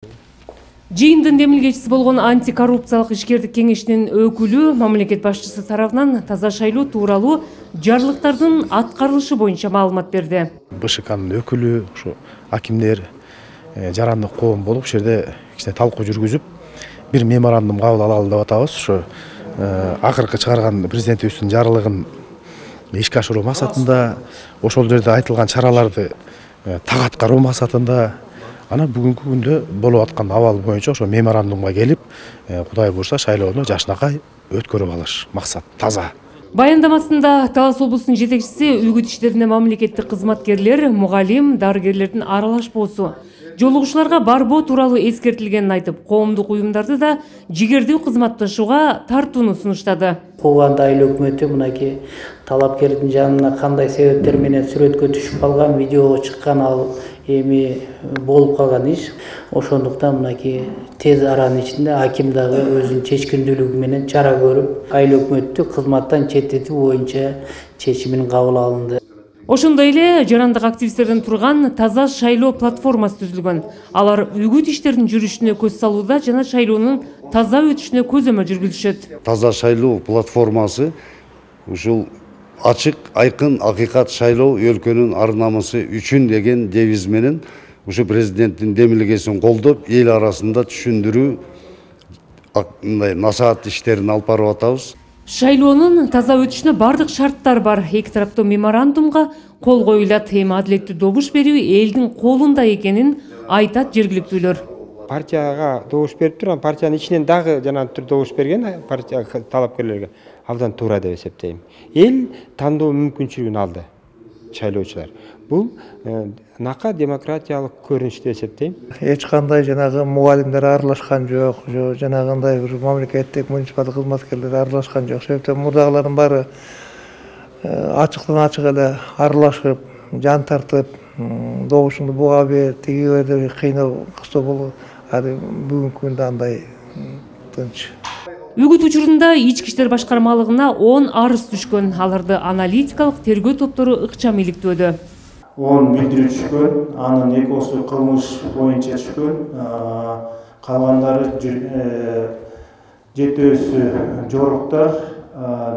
Жыйындын демилгечиси болгон антикоррупциялык ишкердик кеңешинин өкүлү мамлекет башчысы тарабынан таза шайлоо тууралуу жарлыктардын аткарылышы боюнча маалымат берди. БШКнын өкүлү, ушу акимдер, жарандык коом болуп, ушул жерде кичине талкуу жүргүзүп, бир меморандум кабыл алалы деп атабыз. Ушу акыркы чыгарган президентибиздин жарлыгын ишке ашыруу максатында, ошол жерде айтылган чараларды так аткаруу максатында ана бүгүнкү күндө болуп аткан абал боюнча ошо меморандумга келип, Кудай буйрса шайлоону жакшынакай өткөрүп алыш максат таза. Баяндамасында Талас облусунун жетекчиси үгүт иштерине мамлекеттик кызматкерлер, мугалим, дарыгерлердин аралашпоосу, жолугушууларга барбоо тууралуу эскертилгенин айтып, коомдук уюмдарды да жигердүү кызматташууга тартууну сунуштады. Кууганда айыл өкмөтү мынакей талапкердин жанына кандай себептер менен сүрөткө түшүп калган, видеого чыккан ал эми болуп калган иш. Ошондуктан мынакей тез аранын ичинде аким дагы өзүнүн чечкиндүүлүгү менен чара көрүп, айыл өкмөттү кызматтан четтетүү боюнча чечимин кабыл алынды. Ошондой эле жарандык активисттерден турган таза шайлоо платформасы түзүлгөн. Алар үгүт иштеринин жүрүшүнө көз салууда жана шайлоонун таза өтүшүнө көзөмөл жүргүзүшөт. Таза шайлоо платформасы ушул ачык, айкын, акыйкат шайлоо өлкөнүн ар намысы үчүн деген девиз менен ушу президенттин демилгесин колдоп, эл арасында түшүндүрүү насаат иштерин алып барып атабыз. Шайлоонун таза өтүшүнө бардык шарттар бар. Эки тараптуу меморандумга кол коюлат. Эми адилеттүү добуш берүү элдин колунда экенин айтат жергиликтүүлөр. Партияга добуш берип турган, партиянын ичинен дагы жанагы добуш берген партия талапкерлерге абдан туура деп эсептейм. Эл тандоо мүмкүнчүлүгүн алды шайлоочулар. Бул нака демократиялык көрүнүш деп эсептейм. Эч кандай жанагы мугалимдер аралашкан жок, жанагындай бир мамлекеттик муниципалдык кызматкерлер аралашкан жок. Себептен мурдагылардын баары ачыктан ачык эле аралашып, жан тартып, добушуңду буга бер, тиги бер деп кыйноо кыстоо болуп, бүгүнкү күндө андай тынч. Үгүт учурунда ички иштер башкармалыгына 10 арыз түшкөн. Аларды аналитикалык тергөө топтору ыкчам иликтөөдө. 10 билдирүү түшкөн, анын экөөсү кылмыш боюнча түшкөн, калгандары 7-өсү жоруктар,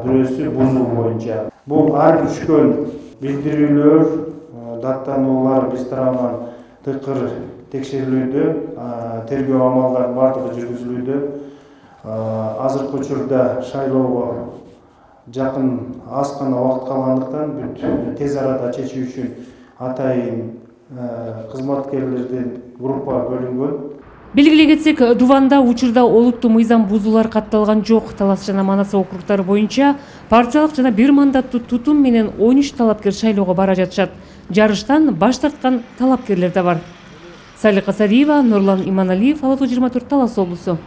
1-өсү бузуу боюнча. Бул ар түшкөн билдирүүлөр, даттануулар биз тарабынан тыкыр текшерилүүдө, тергөө амалдары бардыгы жүргүзүлүүдө. Азыркы учурда шайлоого жакын аз гана убакыт калгандыктан бүт тез арада чечүү үчүн атайын кызматкерлердин группа бөлүнгөн. Белгилей кетсек, Дуванда учурда олуттуу мыйзам бузуулар катталган жок. Талас жана Манас округдары боюнча партиялык жана бир мандаттуу тутум менен 13 талапкер шайлоого бара жатышат. Жарыштан баш тарткан талапкерлер да бар. Салика Сариева, Нурлан Иманалиев, Ала 24, Талас облусу.